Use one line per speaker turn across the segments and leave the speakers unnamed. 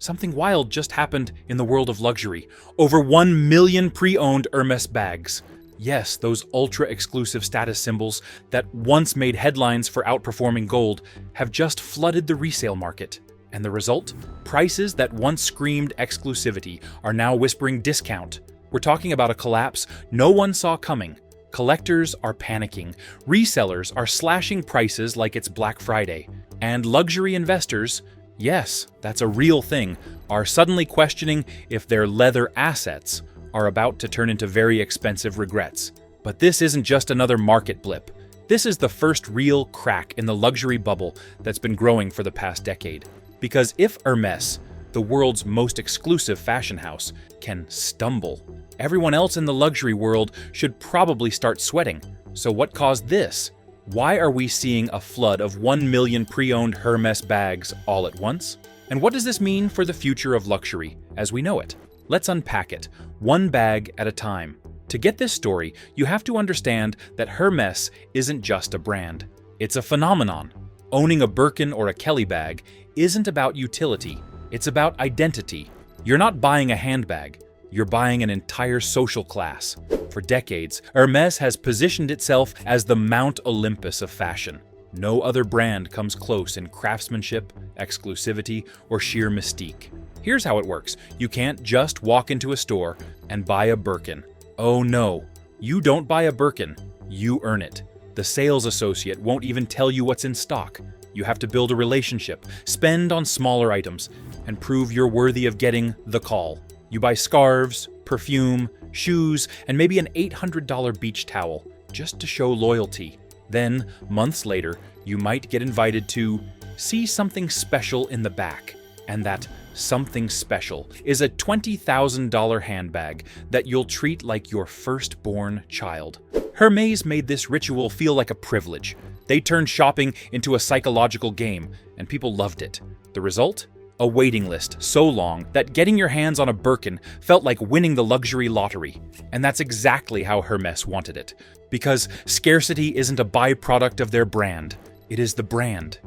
Something wild just happened in the world of luxury. Over 1 million pre-owned Hermès bags. Yes, those ultra-exclusive status symbols that once made headlines for outperforming gold have just flooded the resale market. And the result? Prices that once screamed exclusivity are now whispering discount. We're talking about a collapse no one saw coming. Collectors are panicking, resellers are slashing prices like it's Black Friday, and luxury investors, yes, that's a real thing, are suddenly questioning if their leather assets are about to turn into very expensive regrets. But this isn't just another market blip. This is the first real crack in the luxury bubble that's been growing for the past decade. Because if Hermès, the world's most exclusive fashion house, can stumble, everyone else in the luxury world should probably start sweating. So what caused this? Why are we seeing a flood of 1 million pre-owned Hermès bags all at once? And what does this mean for the future of luxury as we know it? Let's unpack it, one bag at a time. To get this story, you have to understand that Hermès isn't just a brand. It's a phenomenon. Owning a Birkin or a Kelly bag isn't about utility, it's about identity. You're not buying a handbag, you're buying an entire social class. For decades, Hermès has positioned itself as the Mount Olympus of fashion. No other brand comes close in craftsmanship, exclusivity, or sheer mystique. Here's how it works. You can't just walk into a store and buy a Birkin. Oh no, you don't buy a Birkin, you earn it. The sales associate won't even tell you what's in stock. You have to build a relationship, spend on smaller items, and prove you're worthy of getting the call. You buy scarves, perfume, shoes, and maybe an $800 beach towel just to show loyalty. Then, months later, you might get invited to see something special in the back. And that something special is a $20,000 handbag that you'll treat like your firstborn child. Hermès made this ritual feel like a privilege. They turned shopping into a psychological game, and people loved it. The result? A waiting list so long that getting your hands on a Birkin felt like winning the luxury lottery. And that's exactly how Hermès wanted it. Because scarcity isn't a byproduct of their brand, it is the brand.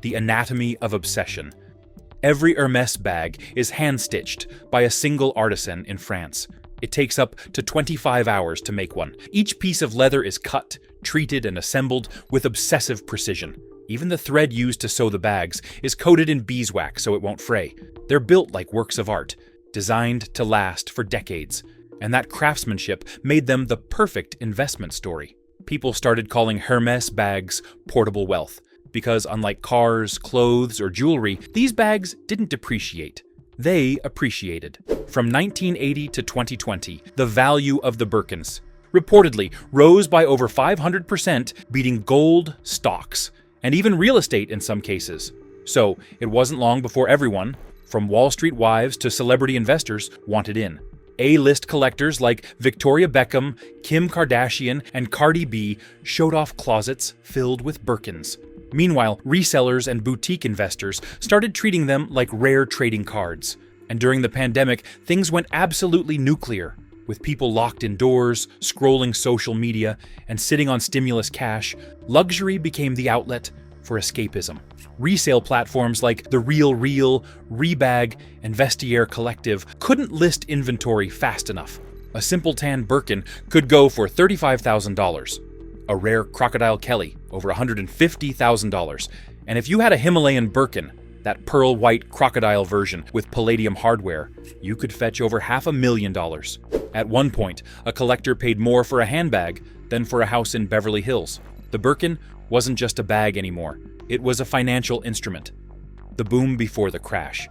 The anatomy of obsession. Every Hermès bag is hand-stitched by a single artisan in France. It takes up to 25 hours to make one. Each piece of leather is cut, treated, and assembled with obsessive precision. Even the thread used to sew the bags is coated in beeswax so it won't fray. They're built like works of art, designed to last for decades. And that craftsmanship made them the perfect investment story. People started calling Hermès bags portable wealth, because unlike cars, clothes, or jewelry, these bags didn't depreciate. They appreciated. From 1980 to 2020, the value of the Birkins reportedly rose by over 500%, beating gold stocks, and even real estate in some cases. So it wasn't long before everyone, from Wall Street wives to celebrity investors, wanted in. A-list collectors like Victoria Beckham, Kim Kardashian, and Cardi B showed off closets filled with Birkins. Meanwhile, resellers and boutique investors started treating them like rare trading cards. And during the pandemic, things went absolutely nuclear. With people locked indoors, scrolling social media, and sitting on stimulus cash, luxury became the outlet for escapism. Resale platforms like The Real Real, Rebag, and Vestiaire Collective couldn't list inventory fast enough. A simple tan Birkin could go for $35,000. A rare Crocodile Kelly, over $150,000. And if you had a Himalayan Birkin, that pearl white crocodile version with palladium hardware, you could fetch over $500,000. At one point, a collector paid more for a handbag than for a house in Beverly Hills. The Birkin wasn't just a bag anymore. It was a financial instrument. The boom before the crash.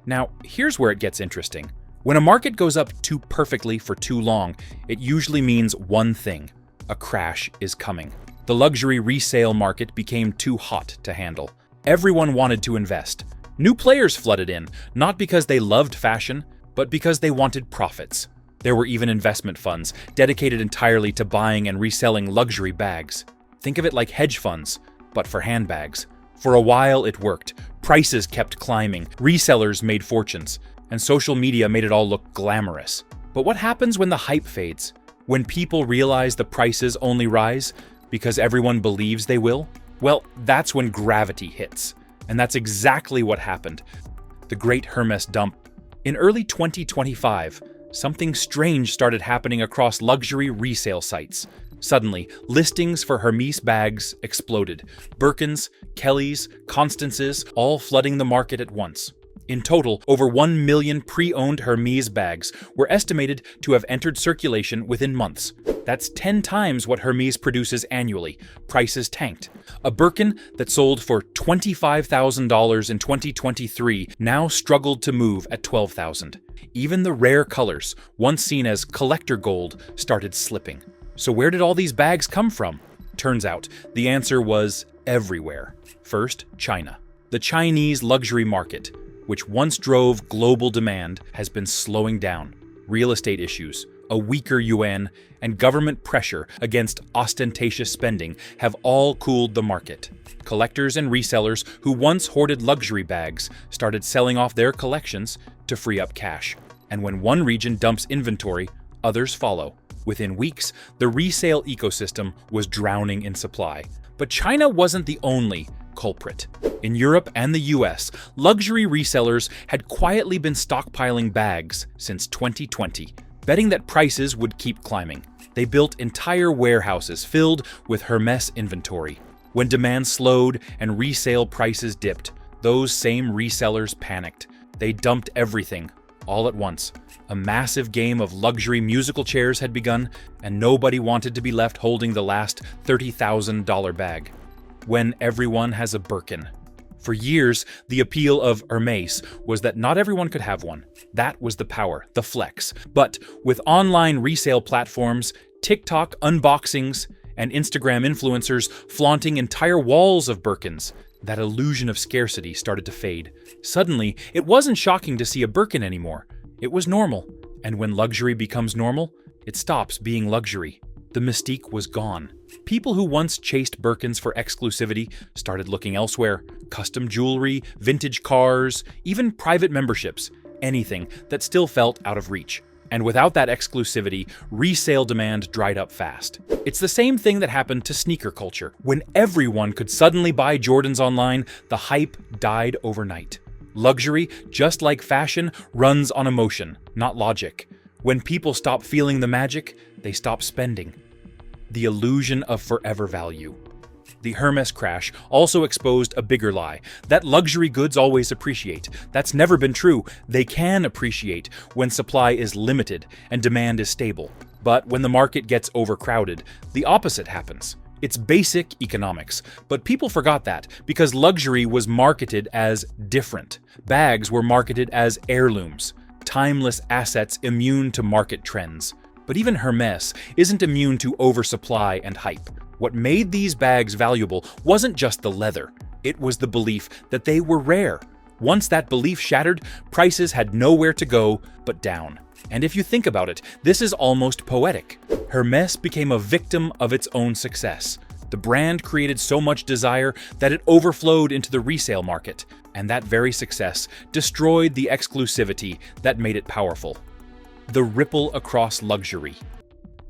Now, here's where it gets interesting. When a market goes up too perfectly for too long, it usually means one thing. A crash is coming. The luxury resale market became too hot to handle. Everyone wanted to invest. New players flooded in, not because they loved fashion, but because they wanted profits. There were even investment funds dedicated entirely to buying and reselling luxury bags. Think of it like hedge funds, but for handbags. For a while it worked. Prices kept climbing, resellers made fortunes, and social media made it all look glamorous. But what happens when the hype fades? When people realize the prices only rise because everyone believes they will? Well, that's when gravity hits. And that's exactly what happened. the Great Hermès Dump. In early 2025, something strange started happening across luxury resale sites. Suddenly, listings for Hermès bags exploded. Birkins, Kellys, Constances, all flooding the market at once. In total, over 1 million pre-owned Hermès bags were estimated to have entered circulation within months. That's 10 times what Hermès produces annually. Prices tanked. A Birkin that sold for $25,000 in 2023 now struggled to move at $12,000. Even the rare colors, once seen as collector gold, started slipping. So where did all these bags come from? Turns out, the answer was everywhere. First, China. The Chinese luxury market, which once drove global demand, has been slowing down. Real estate issues, a weaker yuan, and government pressure against ostentatious spending have all cooled the market. Collectors and resellers who once hoarded luxury bags started selling off their collections to free up cash. And when one region dumps inventory, others follow. Within weeks, the resale ecosystem was drowning in supply. But China wasn't the only culprit. In Europe and the US, luxury resellers had quietly been stockpiling bags since 2020, betting that prices would keep climbing. They built entire warehouses filled with Hermès inventory. When demand slowed and resale prices dipped, those same resellers panicked. They dumped everything, all at once. A massive game of luxury musical chairs had begun, and nobody wanted to be left holding the last $30,000 bag. When everyone has a Birkin. For years, the appeal of Hermès was that not everyone could have one. That was the power, the flex. But with online resale platforms, TikTok unboxings, and Instagram influencers flaunting entire walls of Birkins, that illusion of scarcity started to fade. Suddenly, it wasn't shocking to see a Birkin anymore. It was normal. And when luxury becomes normal, it stops being luxury. The mystique was gone. People who once chased Birkins for exclusivity started looking elsewhere. Custom jewelry, vintage cars, even private memberships. Anything that still felt out of reach. And without that exclusivity, resale demand dried up fast. It's the same thing that happened to sneaker culture. When everyone could suddenly buy Jordans online, the hype died overnight. Luxury, just like fashion, runs on emotion, not logic. When people stop feeling the magic, they stop spending. The illusion of forever value. The Hermès crash also exposed a bigger lie, that luxury goods always appreciate. That's never been true. They can appreciate when supply is limited and demand is stable. But when the market gets overcrowded, the opposite happens. It's basic economics, but people forgot that because luxury was marketed as different. Bags were marketed as heirlooms, timeless assets immune to market trends. But even Hermès isn't immune to oversupply and hype. What made these bags valuable wasn't just the leather. It was the belief that they were rare. Once that belief shattered, prices had nowhere to go but down. And if you think about it, this is almost poetic. Hermès became a victim of its own success. The brand created so much desire that it overflowed into the resale market. And that very success destroyed the exclusivity that made it powerful. The ripple across luxury.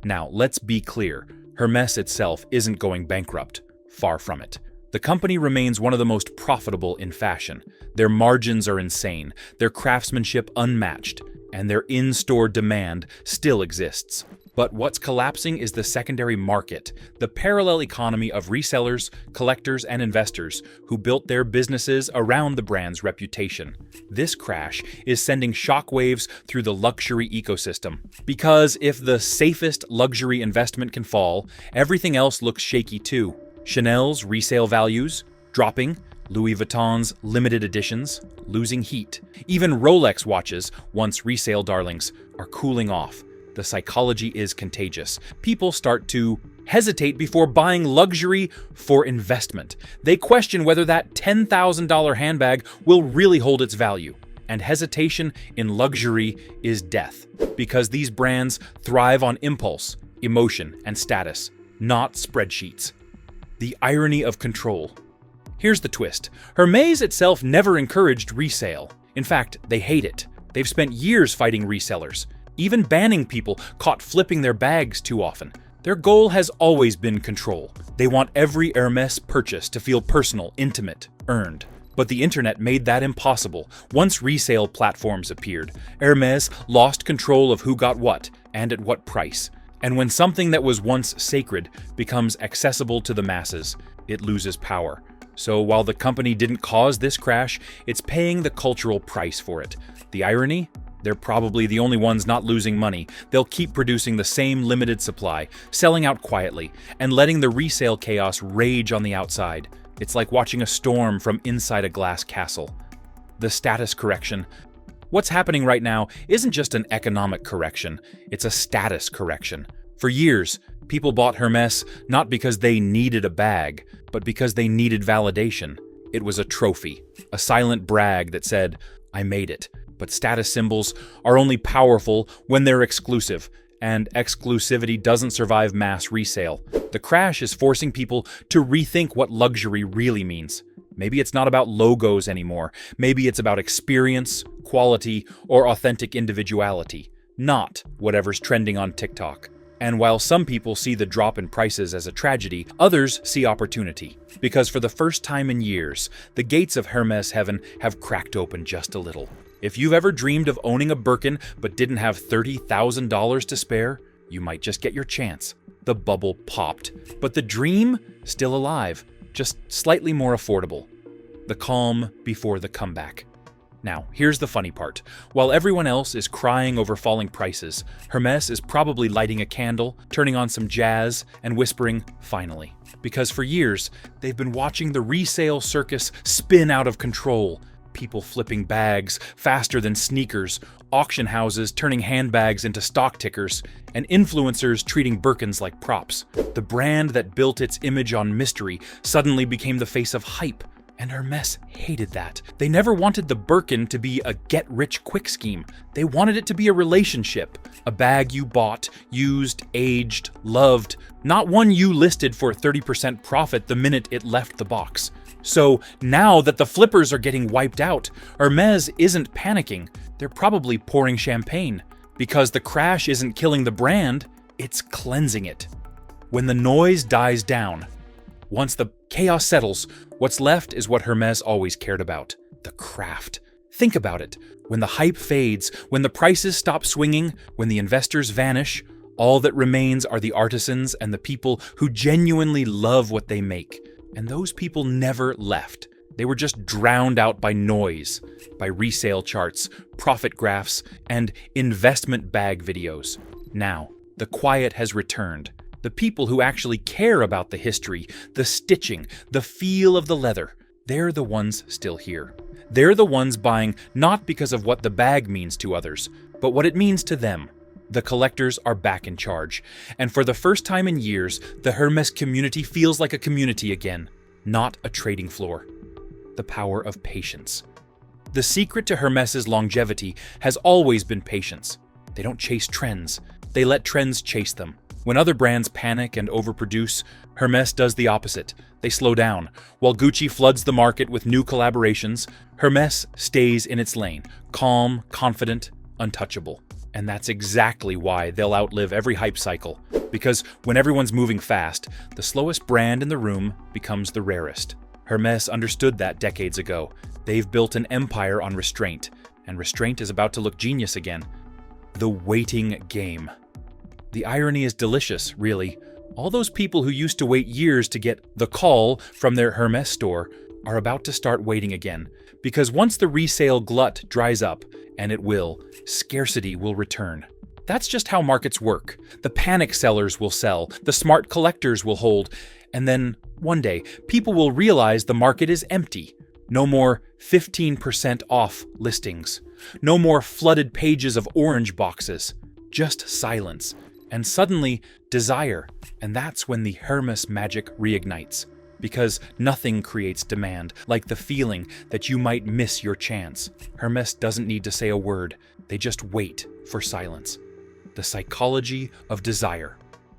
Now, let's be clear. Hermès itself isn't going bankrupt. Far from it. The company remains one of the most profitable in fashion. Their margins are insane, their craftsmanship unmatched, and their in-store demand still exists. But what's collapsing is the secondary market, the parallel economy of resellers, collectors, and investors who built their businesses around the brand's reputation. This crash is sending shockwaves through the luxury ecosystem. Because if the safest luxury investment can fall, everything else looks shaky too. Chanel's resale values dropping, Louis Vuitton's limited editions losing heat. Even Rolex watches, once resale darlings, are cooling off. The psychology is contagious. People start to hesitate before buying luxury for investment. They question whether that $10,000 handbag will really hold its value. And hesitation in luxury is death, because these brands thrive on impulse, emotion, and status, not spreadsheets. The irony of control. Here's the twist. Hermès itself never encouraged resale. In fact, they hate it. They've spent years fighting resellers, even banning people caught flipping their bags too often. Their goal has always been control. They want every Hermès purchase to feel personal, intimate, earned. But the internet made that impossible. Once resale platforms appeared, Hermès lost control of who got what and at what price. And when something that was once sacred becomes accessible to the masses, it loses power. So while the company didn't cause this crash, it's paying the cultural price for it. The irony? They're probably the only ones not losing money. They'll keep producing the same limited supply, selling out quietly, and letting the resale chaos rage on the outside. It's like watching a storm from inside a glass castle. The status correction. What's happening right now isn't just an economic correction, it's a status correction. For years, people bought Hermès not because they needed a bag, but because they needed validation. It was a trophy, a silent brag that said, "I made it." But status symbols are only powerful when they're exclusive, and exclusivity doesn't survive mass resale. The crash is forcing people to rethink what luxury really means. Maybe it's not about logos anymore. Maybe it's about experience, quality, or authentic individuality, not whatever's trending on TikTok. And while some people see the drop in prices as a tragedy, others see opportunity. Because for the first time in years, the gates of Hermès heaven have cracked open just a little. If you've ever dreamed of owning a Birkin but didn't have $30,000 to spare, you might just get your chance. The bubble popped, but the dream still alive, just slightly more affordable. The calm before the comeback. Now, here's the funny part. While everyone else is crying over falling prices, Hermès is probably lighting a candle, turning on some jazz, and whispering, "Finally." Because for years, they've been watching the resale circus spin out of control. People flipping bags faster than sneakers, auction houses turning handbags into stock tickers, and influencers treating Birkins like props. The brand that built its image on mystery suddenly became the face of hype. And Hermès hated that. They never wanted the Birkin to be a get-rich-quick scheme. They wanted it to be a relationship. A bag you bought, used, aged, loved. Not one you listed for 30% profit the minute it left the box. So now that the flippers are getting wiped out, Hermès isn't panicking. They're probably pouring champagne. Because the crash isn't killing the brand, it's cleansing it. When the noise dies down, once the chaos settles, what's left is what Hermès always cared about, the craft. Think about it. When the hype fades, when the prices stop swinging, when the investors vanish, all that remains are the artisans and the people who genuinely love what they make. And those people never left. They were just drowned out by noise, by resale charts, profit graphs, and investment bag videos. Now, the quiet has returned. The people who actually care about the history, the stitching, the feel of the leather, they're the ones still here. They're the ones buying not because of what the bag means to others, but what it means to them. The collectors are back in charge, and for the first time in years, the Hermès community feels like a community again, not a trading floor. The power of patience. The secret to Hermès's longevity has always been patience. They don't chase trends, they let trends chase them. When other brands panic and overproduce, Hermès does the opposite. They slow down. While Gucci floods the market with new collaborations, Hermès stays in its lane, calm, confident, untouchable. And that's exactly why they'll outlive every hype cycle. Because when everyone's moving fast, the slowest brand in the room becomes the rarest. Hermès understood that decades ago. They've built an empire on restraint, and restraint is about to look genius again. The waiting game. The irony is delicious, really. All those people who used to wait years to get the call from their Hermès store are about to start waiting again. Because once the resale glut dries up, and it will, scarcity will return. That's just how markets work. The panic sellers will sell, the smart collectors will hold, and then one day, people will realize the market is empty. No more 15% off listings. No more flooded pages of orange boxes. Just silence. And suddenly, desire. And that's when the Hermès magic reignites. Because nothing creates demand like the feeling that you might miss your chance. Hermès doesn't need to say a word. They just wait for silence. The psychology of desire.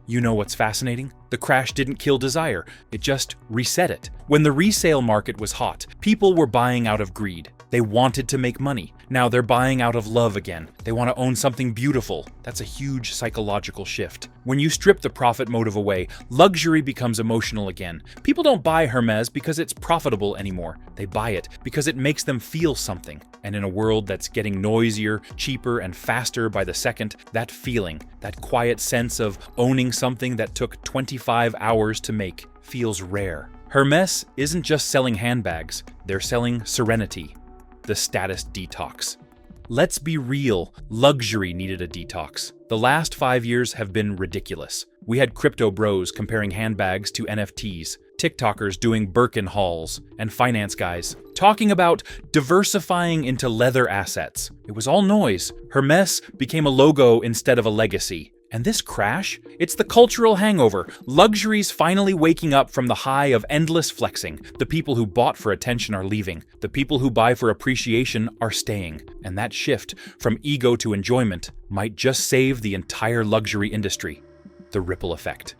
You know what's fascinating? The The crash didn't kill desire, it just reset it. When the resale market was hot, people were buying out of greed. They wanted to make money. Now they're buying out of love again. They want to own something beautiful. That's a huge psychological shift. When you strip the profit motive away, luxury becomes emotional again. People don't buy Hermès because it's profitable anymore. They buy it because it makes them feel something. And in a world that's getting noisier, cheaper, and faster by the second, that feeling, that quiet sense of owning something that took 25 hours to make, feels rare. Hermès isn't just selling handbags, they're selling serenity. The status detox. Let's be real, luxury needed a detox. The last 5 years have been ridiculous. We had crypto bros comparing handbags to NFTs, TikTokers doing Birkin hauls, and finance guys talking about diversifying into leather assets. It was all noise. Hermès became a logo instead of a legacy. And this crash? It's the cultural hangover. Luxury's finally waking up from the high of endless flexing. The people who bought for attention are leaving. The people who buy for appreciation are staying. And that shift from ego to enjoyment might just save the entire luxury industry. The ripple effect.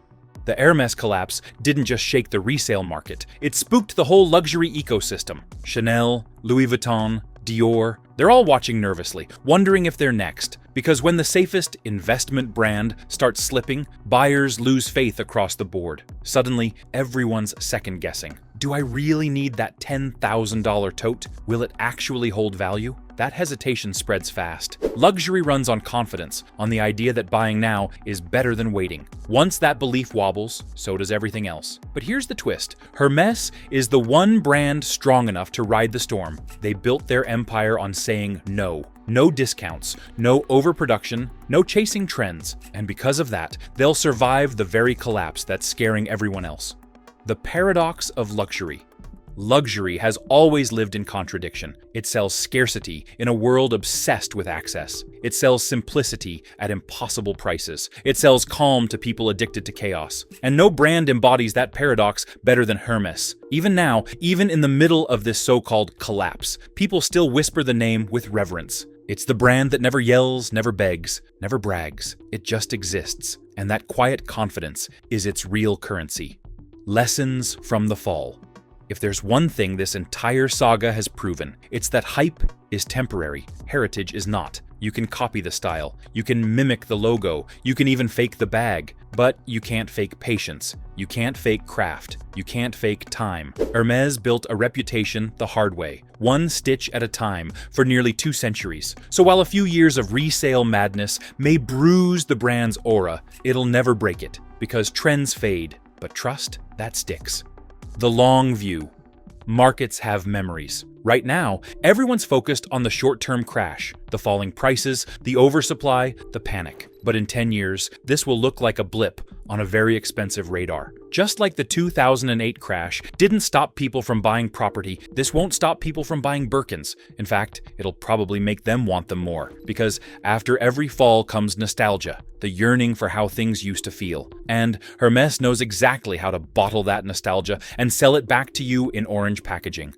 The Hermès collapse didn't just shake the resale market. It spooked the whole luxury ecosystem. Chanel, Louis Vuitton, Dior, they're all watching nervously, wondering if they're next. Because when the safest investment brand starts slipping, buyers lose faith across the board. Suddenly, everyone's second-guessing. Do I really need that $10,000 tote? Will it actually hold value? That hesitation spreads fast. Luxury runs on confidence, on the idea that buying now is better than waiting. Once that belief wobbles, so does everything else. But here's the twist. Hermès is the one brand strong enough to ride the storm. They built their empire on saying no. No discounts, no overproduction, no chasing trends. And because of that, they'll survive the very collapse that's scaring everyone else. The paradox of luxury. Luxury has always lived in contradiction. It sells scarcity in a world obsessed with access. It sells simplicity at impossible prices. It sells calm to people addicted to chaos. And no brand embodies that paradox better than Hermès. Even now, even in the middle of this so-called collapse, people still whisper the name with reverence. It's the brand that never yells, never begs, never brags. It just exists. And that quiet confidence is its real currency. Lessons from the fall. If there's one thing this entire saga has proven, it's that hype is temporary, heritage is not. You can copy the style, you can mimic the logo, you can even fake the bag, but you can't fake patience, you can't fake craft, you can't fake time. Hermès built a reputation the hard way, one stitch at a time, for nearly 2 centuries. So while a few years of resale madness may bruise the brand's aura, it'll never break it, because trends fade, but trust, that sticks. The long view. Markets have memories. Right now, everyone's focused on the short-term crash, the falling prices, the oversupply, the panic. But in 10 years, this will look like a blip on a very expensive radar. Just like the 2008 crash didn't stop people from buying property, this won't stop people from buying Birkins. In fact, it'll probably make them want them more. Because after every fall comes nostalgia, the yearning for how things used to feel. And Hermès knows exactly how to bottle that nostalgia and sell it back to you in orange packaging.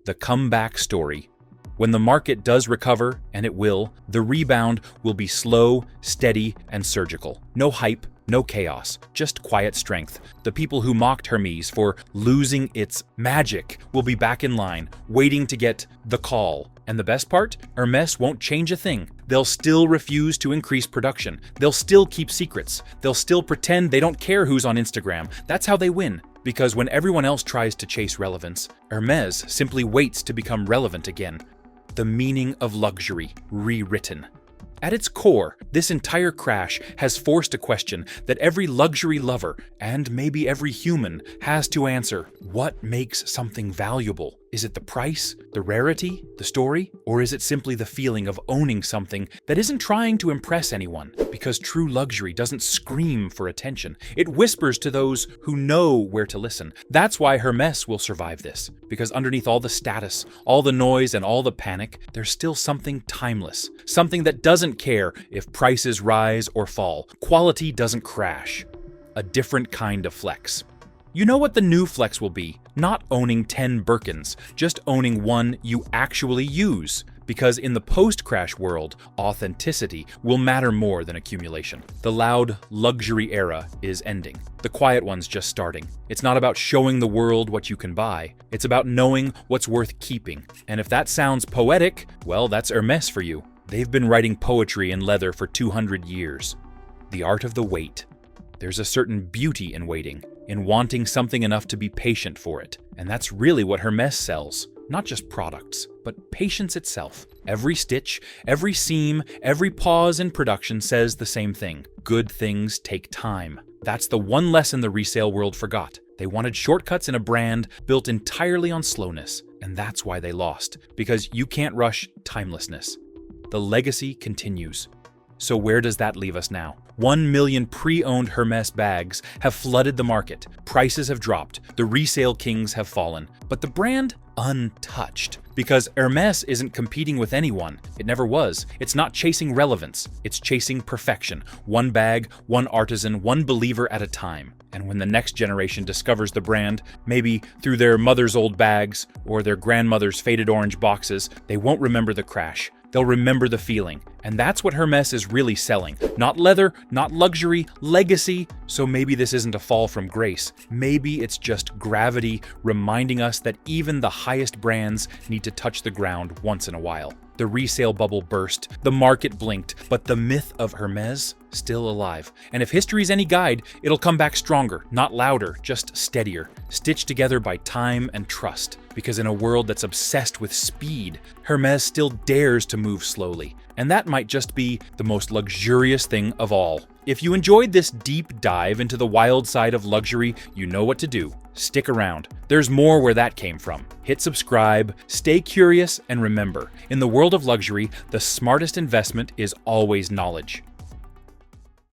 The comeback story. When the market does recover, and it will, the rebound will be slow, steady, and surgical. No hype, no chaos, just quiet strength. The people who mocked Hermès for losing its magic will be back in line, waiting to get the call. And the best part? Hermès won't change a thing. They'll still refuse to increase production. They'll still keep secrets. They'll still pretend they don't care who's on Instagram. That's how they win. Because when everyone else tries to chase relevance, Hermès simply waits to become relevant again. The meaning of luxury rewritten. At its core, this entire crash has forced a question that every luxury lover, and maybe every human, has to answer. What makes something valuable? Is it the price, the rarity, the story? Or is it simply the feeling of owning something that isn't trying to impress anyone? Because true luxury doesn't scream for attention. It whispers to those who know where to listen. That's why Hermès will survive this. Because underneath all the status, all the noise, and all the panic, there's still something timeless. Something that doesn't care if prices rise or fall. Quality doesn't crash. A different kind of flex. You know what the new flex will be? Not owning 10 Birkins, just owning one you actually use. because in the post-crash world, authenticity will matter more than accumulation. The loud luxury era is ending. The quiet one's just starting. It's not about showing the world what you can buy. It's about knowing what's worth keeping. And if that sounds poetic, well, that's Hermès for you. They've been writing poetry in leather for 200 years. The art of the wait. There's a certain beauty in waiting, in wanting something enough to be patient for it. And that's really what Hermès sells. Not just products, but patience itself. Every stitch, every seam, every pause in production says the same thing. Good things take time. That's the one lesson the resale world forgot. They wanted shortcuts in a brand built entirely on slowness. And that's why they lost. Because you can't rush timelessness. The legacy continues. So where does that leave us now? 1 million pre-owned Hermès bags have flooded the market. Prices have dropped. The resale kings have fallen. But the brand untouched. Because Hermès isn't competing with anyone. It never was. It's not chasing relevance. It's chasing perfection. One bag, one artisan, one believer at a time. And when the next generation discovers the brand, maybe through their mother's old bags or their grandmother's faded orange boxes, they won't remember the crash. They'll remember the feeling. And that's what Hermès is really selling. Not leather, not luxury, legacy. So maybe this isn't a fall from grace. Maybe it's just gravity reminding us that even the highest brands need to touch the ground once in a while. The resale bubble burst, the market blinked, but the myth of Hermès still alive. And if history's any guide, it'll come back stronger, not louder, just steadier, stitched together by time and trust. Because in a world that's obsessed with speed, Hermès still dares to move slowly. And that might just be the most luxurious thing of all. If you enjoyed this deep dive into the wild side of luxury, you know what to do. Stick around. There's more where that came from. Hit subscribe, stay curious, and remember, in the world of luxury, the smartest investment is always knowledge.